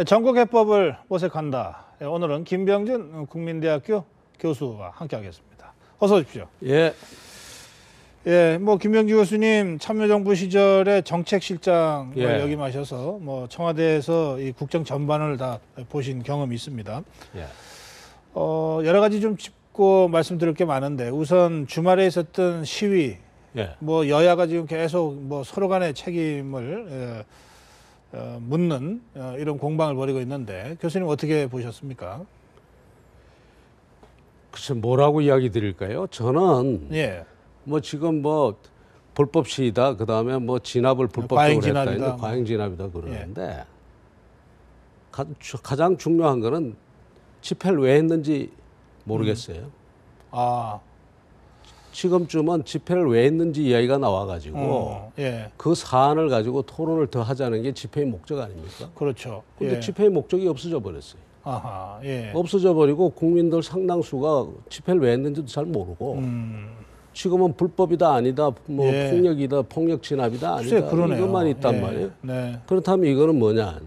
전국해법을 모색한다. 오늘은 김병준 국민대학교 교수와 함께하겠습니다. 어서 오십시오. 예. 예, 뭐 김병준 교수님 참여정부 시절에 정책실장을 예. 역임하셔서 뭐 청와대에서 이 국정 전반을 다 보신 경험이 있습니다. 예. 여러 가지 좀 짚고 말씀드릴 게 많은데 우선 주말에 있었던 시위, 예. 뭐 여야가 지금 계속 뭐 서로 간의 책임을 묻는 이런 공방을 벌이고 있는데 교수님 어떻게 보셨습니까? 글쎄 뭐라고 이야기 드릴까요? 저는 예. 뭐 지금 뭐 불법 시위다, 그 다음에 뭐 진압을 불법적으로 했다, 과잉 과잉 진압이다 그러는데 가장 중요한 거는 집회를 왜 했는지 모르겠어요. 아, 지금쯤은 집회를 왜 했는지 이야기가 나와가지고 예. 그 사안을 가지고 토론을 더 하자는 게 집회의 목적 아닙니까? 그렇죠. 근데 예. 집회의 목적이 없어져 버렸어요. 아하, 예. 없어져 버리고 국민들 상당수가 집회를 왜 했는지도 잘 모르고 지금은 불법이다 아니다, 뭐 예. 폭력이다, 폭력 진압이다 아니다, 글쎄, 그러네요. 이것만 있단 예. 말이에요. 네. 그렇다면 이거는 뭐냐?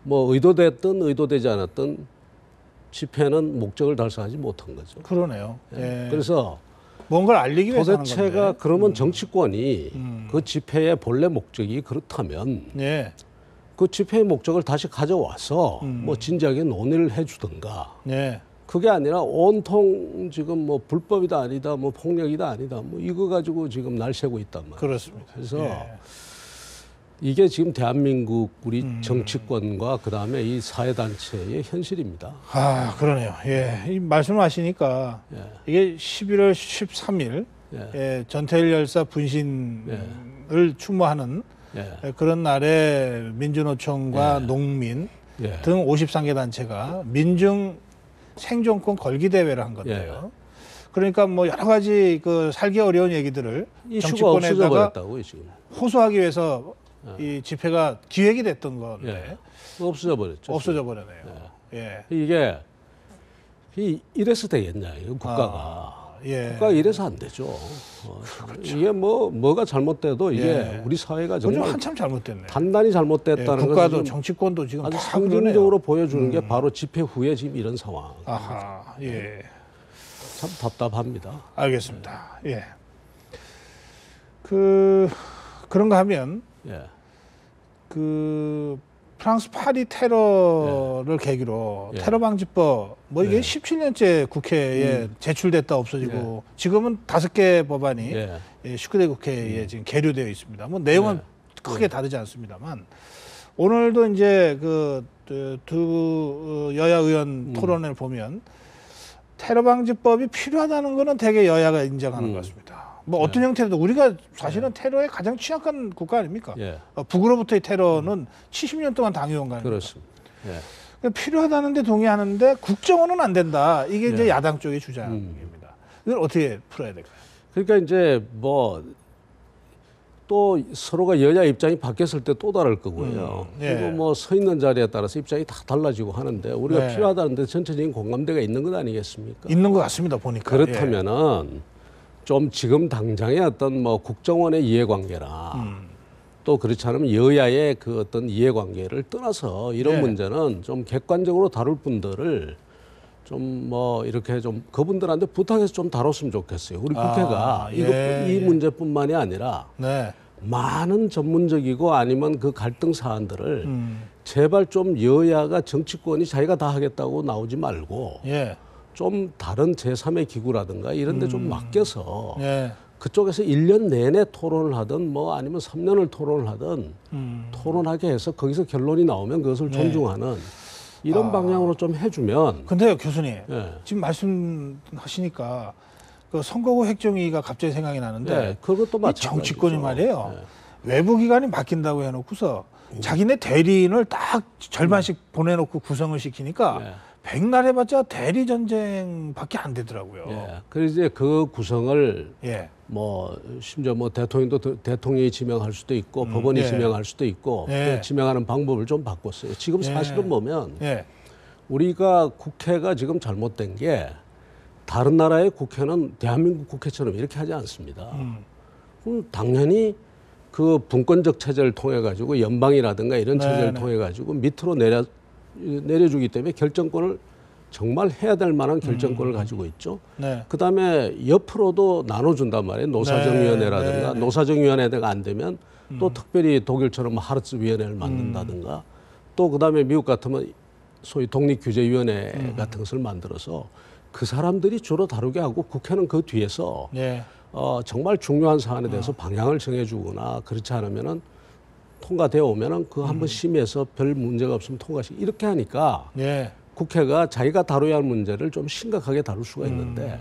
뭐 의도됐든 의도되지 않았든 집회는 목적을 달성하지 못한 거죠. 그러네요. 예. 그래서 뭔가를 알리기 위해서 하는 도대체가 건데. 그러면 정치권이 그 집회의 본래 목적이 그렇다면 예. 그 집회의 목적을 다시 가져와서 뭐 진지하게 논의를 해주든가. 예. 그게 아니라 온통 지금 뭐 불법이다 아니다, 뭐 폭력이다 아니다, 뭐 이거 가지고 지금 날 새고 있단 말이에요. 그렇습니다. 그래서 예. 이게 지금 대한민국 우리 정치권과 그 다음에 이 사회단체의 현실입니다. 아, 그러네요. 예. 이 말씀을 하시니까 예. 이게 11월 13일 예. 예, 전태일 열사 분신을 추모하는 예. 그런 날에 민주노총과 예. 농민 예. 등 53개 단체가 민중 생존권 걸기 대회를 한 건데요. 그러니까 뭐 여러 가지 그 살기 어려운 얘기들을 이슈가 없어져 정치권에다가 버렸다고요 지금. 호소하기 위해서 이 집회가 기획이 됐던 건데 없어져 버렸죠. 없어져 버렸네요. 예. 이게 이래서 되겠냐, 이 국가가. 예. 국가가 이래서 안 되죠. 이게 뭐가 잘못돼도 이게 예. 우리 사회가 그건 좀 정말 한참 잘못됐네요. 단단히 잘못됐다는 예, 국가도 것을 정치권도 지금 아주 다 상징적으로 그러네요. 보여주는 게 바로 집회 후에 지금 이런 상황. 아하, 예. 참 답답합니다. 알겠습니다. 예. 그런가 하면 예. 그 프랑스 파리 테러를 계기로 예. 테러 방지법 뭐 이게 예. 17년째 국회에 제출됐다 없어지고 지금은 5개 법안이 예. 19대 국회에 지금 계류되어 있습니다. 뭐 내용은 예. 크게 다르지 않습니다만 오늘도 이제 그 두 여야 의원 토론을 보면 테러 방지법이 필요하다는 거는 대개 여야가 인정하는 것 같습니다. 뭐 어떤 형태로도 우리가 사실은 테러에 가장 취약한 국가 아닙니까? 예. 북으로부터의 테러는 70년 동안 당해온 거 아닙니까? 그렇습니다. 예. 그러니까 필요하다는데 동의하는데 국정원은 안 된다. 이게 이제 야당 쪽의 주장입니다. 이걸 어떻게 풀어야 될까요? 그러니까 이제 뭐 또 서로가 여야 입장이 바뀌었을 때 또 다를 거고요. 예. 그리고 뭐 서 있는 자리에 따라서 입장이 다 달라지고 하는데 우리가 네. 필요하다는데 전체적인 공감대가 있는 것 아니겠습니까? 있는 것 같습니다. 보니까. 그렇다면은 좀 지금 당장의 어떤 뭐 국정원의 이해관계나 또 그렇지 않으면 여야의 그 어떤 이해관계를 떠나서 이런 네. 문제는 좀 객관적으로 다룰 분들을 좀 뭐 이렇게 좀 그분들한테 부탁해서 좀 다뤘으면 좋겠어요. 우리 국회가 이 문제뿐만이 아니라 네. 많은 전문적이고 아니면 그 갈등 사안들을 제발 좀 여야가 정치권이 자기가 다 하겠다고 나오지 말고 예. 좀 다른 제3의 기구라든가 이런 데 좀 맡겨서 예. 그쪽에서 1년 내내 토론을 하든 뭐 아니면 3년을 토론을 하든 토론하게 해서 거기서 결론이 나오면 그것을 존중하는 이런 방향으로 좀 해주면. 근데요, 교수님. 예. 지금 말씀하시니까 그 선거구 획정위가 갑자기 생각이 나는데 예, 그것도 이 마찬가지죠. 정치권이 말이에요. 외부 기관이 바뀐다고 해놓고서 자기네 대리인을 딱 절반씩 보내놓고 구성을 시키니까 예. 백날 해봤자 대리 전쟁밖에 안 되더라고요. 예. 그래서 이제 그 구성을 예. 뭐 심지어 뭐 대통령이 지명할 수도 있고 법원이 예. 지명할 수도 있고 예. 그 지명하는 방법을 좀 바꿨어요. 지금 사실은 보면 예. 우리가 국회가 지금 잘못된 게 다른 나라의 국회는 대한민국 국회처럼 이렇게 하지 않습니다. 그럼 당연히 그 분권적 체제를 통해 가지고 연방이라든가 이런 네, 체제를 네. 통해 가지고 밑으로 내려주기 때문에 결정권을 정말 해야 될 만한 결정권을 가지고 있죠. 네. 그다음에 옆으로도 나눠준단 말이에요. 노사정위원회라든가 네, 네, 네. 노사정위원회가 안 되면 또 특별히 독일처럼 하르츠위원회를 만든다든가 또 그다음에 미국 같으면 소위 독립규제위원회 같은 것을 만들어서 그 사람들이 주로 다루게 하고 국회는 그 뒤에서 네. 정말 중요한 사안에 대해서 방향을 정해주거나 그렇지 않으면은 통과되어 오면은 그 한번 심의해서 별 문제가 없으면 통과시 이렇게 하니까 네. 국회가 자기가 다뤄야 할 문제를 좀 심각하게 다룰 수가 있는데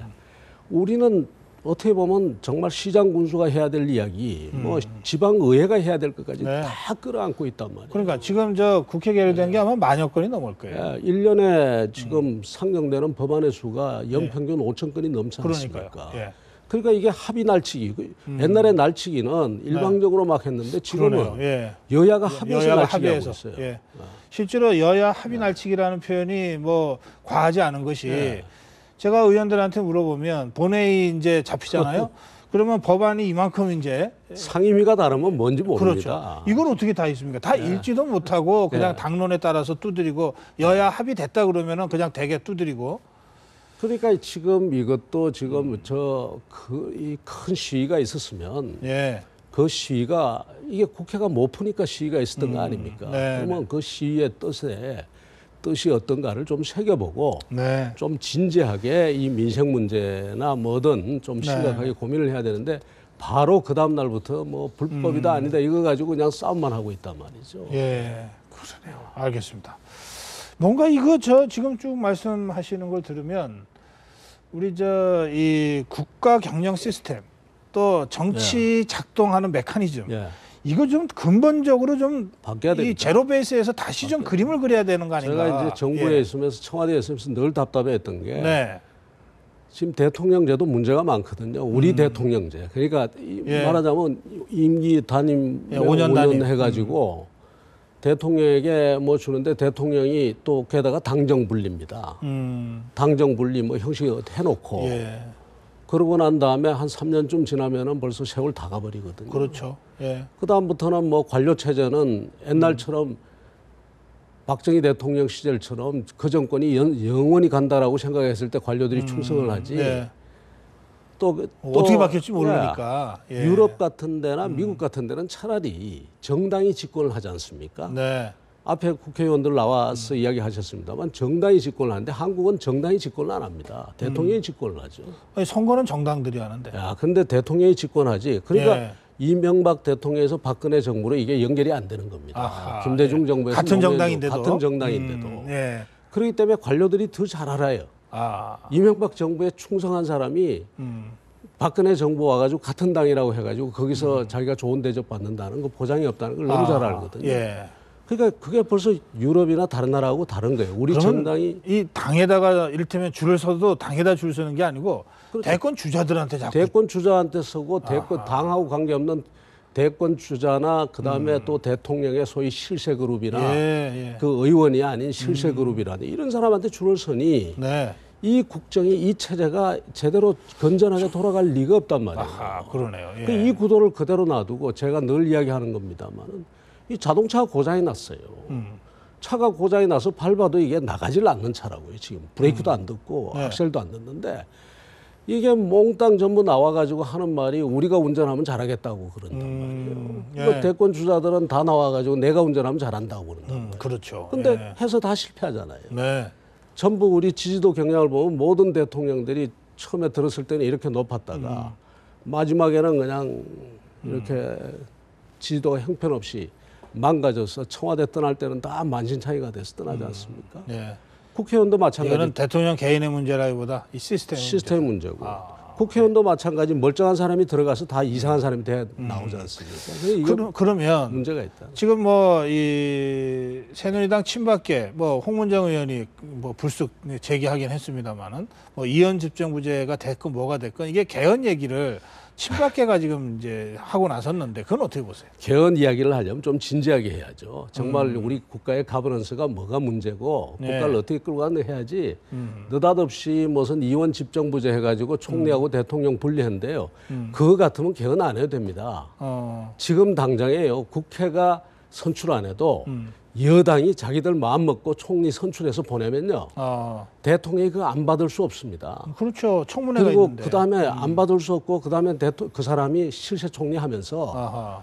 우리는 어떻게 보면 정말 시장 군수가 해야 될 이야기, 뭐 지방 의회가 해야 될 것까지 네. 다 끌어안고 있단 말이에요. 그러니까 지금 저 국회 계류된 게 아마 만여 건이 넘을 거예요. 1년에 지금 상정되는 법안의 수가 연평균 5천 건이 넘지 않습니까? 그러니까요. 예. 그러니까 이게 합의 날치기. 옛날에 날치기는 일방적으로 막 했는데 지금은 그러네요. 예. 여야가 합의해서 여야가 날치기 하고 합의해서. 있어요. 예. 실제로 여야 합의 날치기라는 표현이 뭐 과하지 않은 것이 제가 의원들한테 물어보면 본회의 이제 잡히잖아요. 그러면 법안이 이만큼 이제 상임위가 다르면 뭔지 모릅니다. 그렇죠. 이걸 어떻게 다 있습니까? 다 읽지도 못하고 그냥 당론에 따라서 두드리고 여야 합의됐다 그러면은 그냥 대개 두드리고. 그러니까 지금 이것도 지금 이 큰 시위가 있었으면 예. 그 시위가 이게 국회가 못 푸니까 시위가 있었던 거 아닙니까? 네, 그러면 그 시위의 뜻이 어떤가를 좀 새겨보고 네. 좀 진지하게 이 민생 문제나 뭐든 좀 심각하게 고민을 해야 되는데 바로 그 다음 날부터 뭐 불법이다 아니다 이거 가지고 그냥 싸움만 하고 있단 말이죠. 예. 그러네요. 알겠습니다. 뭔가 이거 지금 쭉 말씀하시는 걸 들으면 우리 이 국가 경영 시스템 또 정치 작동하는 메커니즘 예. 이거 좀 근본적으로 좀 바뀌어야 이 됩니다. 제로 베이스에서 다시 좀 그림을 그려야 되는 거 아닌가? 제가 이제 정부에 있으면서 청와대에 있으면서 늘 답답했던 게 네. 지금 대통령제도 문제가 많거든요. 우리 대통령제. 그러니까 말하자면 임기 단임 5년 5년 단임. 해가지고 대통령에게 뭐 주는데 대통령이 또 게다가 당정 분리입니다. 당정 분리 뭐 형식 해놓고 예. 그러고 난 다음에 한 3년쯤 지나면은 벌써 세월 다 가버리거든요. 그렇죠. 예. 그 다음부터는 뭐 관료 체제는 옛날처럼 박정희 대통령 시절처럼 그 정권이 영원히 간다라고 생각했을 때 관료들이 충성을 하지. 네. 또 어떻게 바뀔지 모르니까. 예. 유럽 같은 데나 미국 같은 데는 차라리 정당이 집권을 하지 않습니까? 네. 앞에 국회의원들 나와서 이야기하셨습니다만 정당이 집권을 하는데 한국은 정당이 집권을 안 합니다. 대통령이 집권을 하죠. 아니, 선거는 정당들이 하는데. 야, 근데 대통령이 집권하지. 그러니까 예. 이명박 대통령에서 박근혜 정부로 이게 연결이 안 되는 겁니다. 아하, 김대중 예. 정부에서 같은 노무현 정당인데도. 같은 정당인데도. 예. 그렇기 때문에 관료들이 더 잘 알아요. 아. 이명박 정부에 충성한 사람이 박근혜 정부 와가지고 같은 당이라고 해가지고 거기서 자기가 좋은 대접 받는다는 거 보장이 없다는 걸 너무 잘 알거든요. 예. 그러니까 그게 벌써 유럽이나 다른 나라하고 다른 거예요. 우리 정당이 이 당에다가 이를테면 줄을 서도 당에다 줄 서는 게 아니고 대권 주자들한테 자꾸 대권 주자한테 서고 대권 당하고 관계없는 대권 주자나 그다음에 또 대통령의 소위 실세 그룹이나 예. 그 의원이 아닌 실세 그룹이라니 이런 사람한테 줄을 서니 네. 이 국정이 이 체제가 제대로 건전하게 돌아갈 리가 없단 말이에요. 아하, 그러네요. 예. 이 구도를 그대로 놔두고 제가 늘 이야기하는 겁니다만은 이 자동차가 고장이 났어요. 차가 고장이 나서 밟아도 이게 나가질 않는 차라고요. 지금 브레이크도 안 듣고 네. 악셀도 안 듣는데 이게 몽땅 전부 나와가지고 하는 말이 우리가 운전하면 잘하겠다고 그런단 말이에요. 예. 그 대권 주자들은 다 나와가지고 내가 운전하면 잘한다고 그런단 말이에요. 그렇죠. 근데 예. 해서 다 실패하잖아요. 네. 전부 우리 지지도 경향을 보면 모든 대통령들이 처음에 들었을 때는 이렇게 높았다가 마지막에는 그냥 이렇게 지지도가 형편없이 망가져서 청와대 떠날 때는 다 만신창이가 돼서 떠나지 않습니까? 예. 국회의원도 마찬가지. 이거는 대통령 개인의 문제라기보다 이 시스템 문제고. 국회의원도 마찬가지 멀쩡한 사람이 들어가서 다 이상한 사람이 나오지 않습니까? 이거 그러면 문제가 있다. 지금 뭐 이 새누리당 친박계 뭐 홍문정 의원이 뭐 불쑥 제기하긴 했습니다만은 뭐 이현 집정부제가 됐건 뭐가 됐건 이게 개헌 얘기를 친박계가 지금 이제 하고 나섰는데 그건 어떻게 보세요? 개헌 이야기를 하려면 좀 진지하게 해야죠. 정말 우리 국가의 가버넌스가 뭐가 문제고 네. 국가를 어떻게 끌고 가는지 해야지 느닷없이 무슨 이원 집정부제 해가지고 총리하고 대통령 분리한대요. 그거 같으면 개헌 안 해도 됩니다. 지금 당장에요. 국회가 선출 안 해도 여당이 자기들 마음 먹고 총리 선출해서 보내면요. 대통령이 그거 안 받을 수 없습니다. 그렇죠. 청문회가 그리고 있는데. 그다음에 안 받을 수 없고 그다음에 그 사람이 실세 총리 하면서 아하.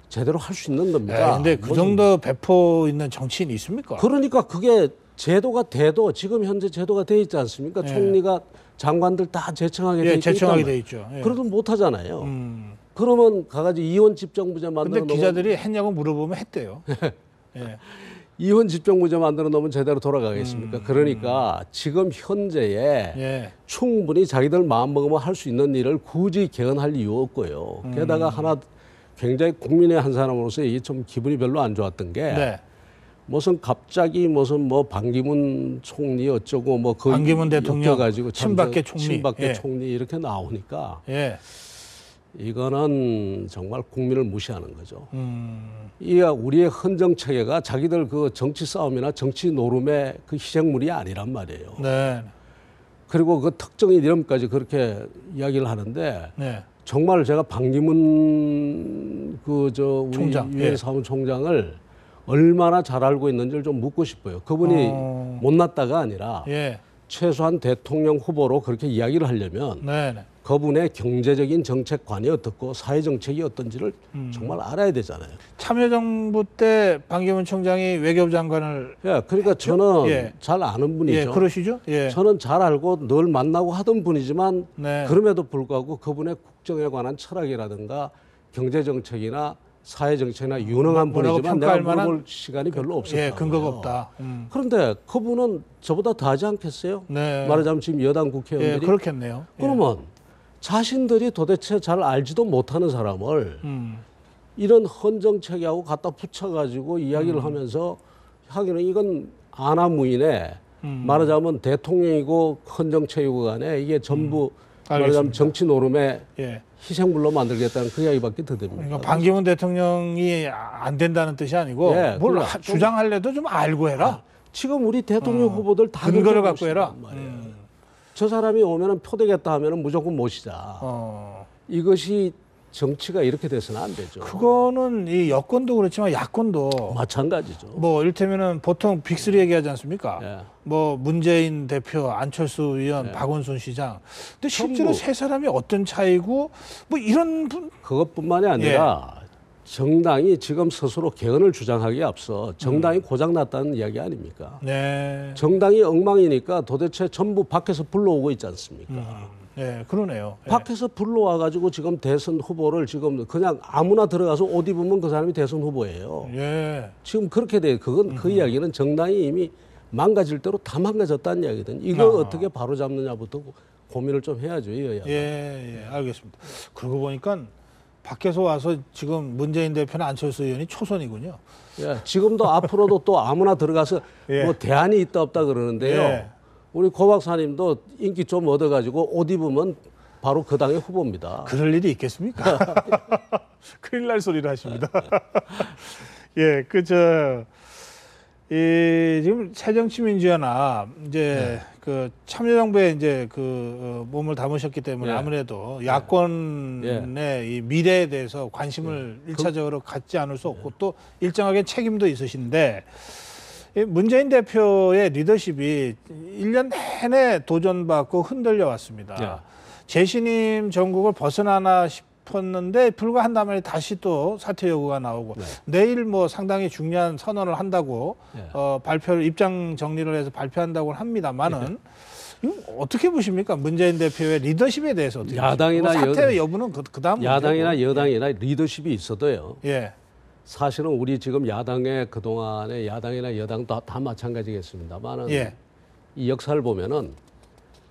제대로 할 수 있는 겁니다. 그런데 그 정도 배포 있는 정치인이 있습니까? 그러니까 그게 제도가 돼도 지금 현재 제도가 돼 있지 않습니까? 총리가 장관들 다 제청하게 돼 예, 있단 제청하게 말이에요. 돼 있죠. 예. 그래도 못 하잖아요. 그러면 가가지고 이원 집정부제 만들어 근데 기자들이 했냐고 물어보면 했대요. 예. 이원 집정부제 만들어 놓으면 제대로 돌아가겠습니까? 그러니까 지금 현재에 예. 충분히 자기들 마음 먹으면 할 수 있는 일을 굳이 개헌할 이유 없고요. 게다가 하나 굉장히 국민의 한 사람으로서 이게 좀 기분이 별로 안 좋았던 게 네. 무슨 갑자기 무슨 뭐 반기문 총리 어쩌고 뭐 그 반기문 대통령, 가지고 친박계 총리. 친박계 예. 총리 이렇게 나오니까 예. 이거는 정말 국민을 무시하는 거죠. 이 우리의 헌정 체계가 자기들 그 정치 싸움이나 정치 노름의 그 희생물이 아니란 말이에요. 네. 그리고 그 특정 이름까지 그렇게 이야기를 하는데 네. 정말 제가 반기문 우리 총장, 유엔 사무총장을 얼마나 잘 알고 있는지를 좀 묻고 싶어요. 그분이 못났다가 아니라 예. 최소한 대통령 후보로 그렇게 이야기를 하려면 네. 네. 그분의 경제적인 정책관이 어떻고 사회 정책이 어떤지를 정말 알아야 되잖아요. 참여정부 때 반기문 총장이 외교부 장관을 예, 그러니까 저는 예. 잘 아는 분이죠. 예, 그러시죠? 예. 저는 잘 알고 늘 만나고 하던 분이지만 네. 그럼에도 불구하고 그분의 국정에 관한 철학이라든가 경제 정책이나 사회 정책이나 유능한 뭐라고 분이지만 내가 평가할 만한 물어볼 시간이 별로 없었다. 예, 근거가 없다. 그런데 그분은 저보다 더 하지 않겠어요? 네. 말하자면 지금 여당 예, 국회의원들이 그렇겠네요. 예. 그러면 자신들이 도대체 잘 알지도 못하는 사람을 음. 이런 헌정체계하고 갖다 붙여가지고 이야기를 하면서 하기는 이건 아나무인의 말하자면 대통령이고 헌정체계고 간에 이게 전부 말하자면 알겠습니다. 정치 노름의 예. 희생물로 만들겠다는 그 이야기밖에 더 됩니다. 그러니까 반기문 대통령이 안 된다는 뜻이 아니고 예, 뭘 그러니까 좀- 주장하려도 좀 알고 해라. 지금 우리 대통령 후보들 다 근거를 그렇게 갖고 해라. 보시단 말이에요. 저 사람이 오면은 표되겠다 하면은 무조건 모시자. 이것이 정치가 이렇게 돼서는 안 되죠. 그거는 이 여권도 그렇지만 야권도 마찬가지죠. 뭐 이를테면은 보통 빅3 얘기하지 않습니까? 예. 뭐 문재인 대표, 안철수 의원, 박원순 시장. 근데 실제로 전부. 세 사람이 어떤 차이고 뭐 이런 분 그것뿐만이 아니라 정당이 지금 스스로 개헌을 주장하기에 앞서 정당이 고장났다는 이야기 아닙니까? 네. 정당이 엉망이니까 도대체 전부 밖에서 불러오고 있지 않습니까? 예, 그러네요. 예. 밖에서 불러와 가지고 지금 대선 후보를 지금 그냥 아무나 들어가서 옷 입으면 그 사람이 대선 후보예요. 예. 지금 그렇게 돼. 그건 그 이야기는 정당이 이미 망가질 대로 다 망가졌다는 이야기거든요. 이거 어떻게 바로잡느냐부터 고민을 좀 해야죠, 여야가. 예, 알겠습니다. 그러고 보니까 밖에서 와서 지금 문재인 대표나 안철수 의원이 초선이군요. 예, 지금도 앞으로도 또 아무나 들어가서 예. 뭐 대안이 있다 없다 그러는데요. 예. 우리 고 박사님도 인기 좀 얻어가지고 옷 입으면 바로 그 당의 후보입니다. 그럴 일이 있겠습니까? 큰일 날 소리를 하십니다. 예, 지금 새정치민주연합 이제 그 참여정부에 이제 몸을 담으셨기 때문에 예. 아무래도 야권의 이 미래에 대해서 관심을 일차적으로 갖지 않을 수 없고 또 일정하게 책임도 있으신데 이 문재인 대표의 리더십이 1년 내내 도전받고 흔들려 왔습니다. 재신임 정국을 벗어나나 싶었는데 불과 한 달 만에 다시 또 사퇴 요구가 나오고 내일 뭐 상당히 중요한 선언을 한다고 발표를 입장 정리를 해서 발표한다고 합니다만은 이거 어떻게 보십니까? 문재인 대표의 리더십에 대해서 어떻게 야당이나 보십니까? 사퇴 여부는 그다음 야당이나 문제고. 여당이나 리더십이 있어도요. 예. 사실은 우리 지금 야당의 그동안의 야당이나 여당 다 마찬가지겠습니다만은 예. 이 역사를 보면은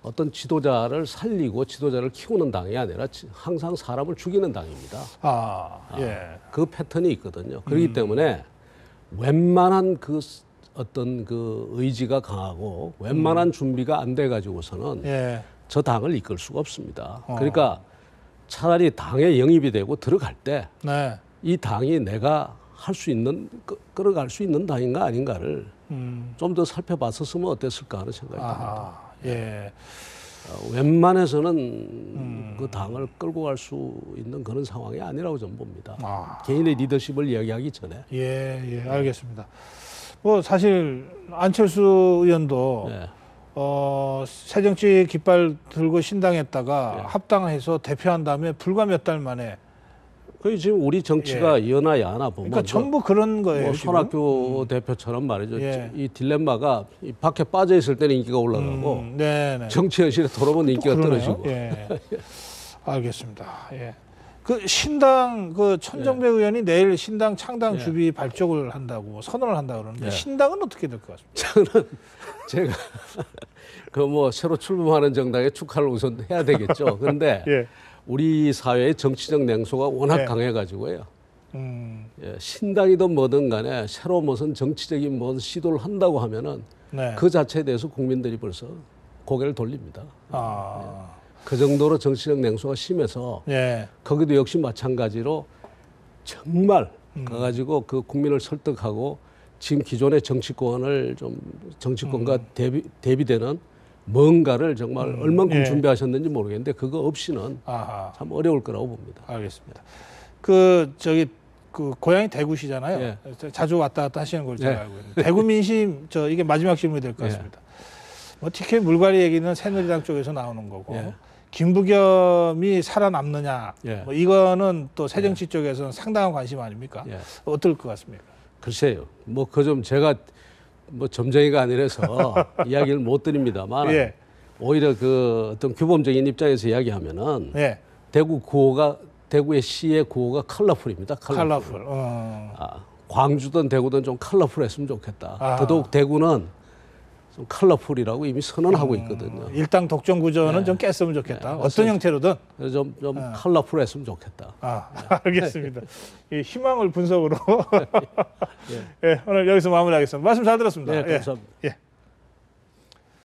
어떤 지도자를 살리고 지도자를 키우는 당이 아니라 항상 사람을 죽이는 당입니다. 예. 그 패턴이 있거든요. 그렇기 때문에 웬만한 그 어떤 그 의지가 강하고 웬만한 준비가 안 돼 가지고서는 예. 저 당을 이끌 수가 없습니다. 그러니까 차라리 당에 영입이 되고 들어갈 때 이 네. 당이 내가 할 수 있는 끌어갈 수 있는 당인가 아닌가를 좀 더 살펴봤었으면 어땠을까 하는 생각이 듭니다. 아하, 예. 웬만해서는 그 당을 끌고 갈 수 있는 그런 상황이 아니라고 저는 봅니다. 아. 개인의 리더십을 이야기하기 전에. 예, 알겠습니다. 뭐 사실 안철수 의원도 네. 새정치 깃발 들고 신당했다가 네. 합당해서 대표한 다음에 불과 몇 달 만에 그 지금 우리 정치가 여나 야나 보면 그러니까 전부 그런 거예요. 뭐 지금. 손학규 대표처럼 말이죠. 예. 이 딜레마가 이 밖에 빠져 있을 때는 인기가 올라가고 네네. 정치 현실에 돌아오면 인기가 그러네요. 떨어지고. 예. 알겠습니다. 예. 그 신당 그 천정배 의원이 내일 신당 창당 예. 주비 발족을 한다고 선언을 한다 그러는데 예. 신당은 어떻게 될 것 같습니까? 저는 제가 그 뭐 새로 출범하는 정당에 축하를 우선 해야 되겠죠. 그런데 예. 우리 사회의 정치적 냉소가 워낙 예. 강해가지고요. 음, 예, 신당이든 뭐든 간에 새로 무슨 정치적인 무슨 시도를 한다고 하면은 네. 그 자체에 대해서 국민들이 벌써 고개를 돌립니다. 아, 그 정도로 정치적 냉소가 심해서 예. 거기도 역시 마찬가지로 정말 가가지고 그 국민을 설득하고 지금 기존의 정치권을 좀 정치권과 대비되는 뭔가를 정말 얼만큼 예. 준비하셨는지 모르겠는데 그거 없이는 아하. 참 어려울 거라고 봅니다. 알겠습니다. 그 저기 그 고향이 대구시잖아요. 예. 자주 왔다 갔다 하시는 걸 제가 예. 알고 있는데 대구 민심 저 이게 마지막 질문이 될 것 예. 같습니다. 뭐 TK 물갈이 얘기는 새누리당 쪽에서 나오는 거고 예. 김부겸이 살아남느냐 예. 뭐 이거는 또 새정치 쪽에서는 상당한 관심 아닙니까? 예. 어떨 것 같습니까? 글쎄요. 뭐 그 좀 제가 뭐 점쟁이가 아니라서 이야기를 못 드립니다만 예. 오히려 그 어떤 규범적인 입장에서 이야기하면은 예. 대구의 시의 구호가 컬러풀입니다. 컬러풀. 광주든 대구든 좀 컬러풀했으면 좋겠다. 아. 더더욱 대구는 좀 컬러풀이라고 이미 선언하고 있거든요. 일당 독점 구조는 예. 좀 깼으면 좋겠다. 예. 어떤 형태로든. 그래서 좀 컬러풀했으면 좋겠다. 알겠습니다. 이 희망을 분석으로 예, 오늘 여기서 마무리하겠습니다. 말씀 잘 들었습니다. 네, 감사합니다. 예.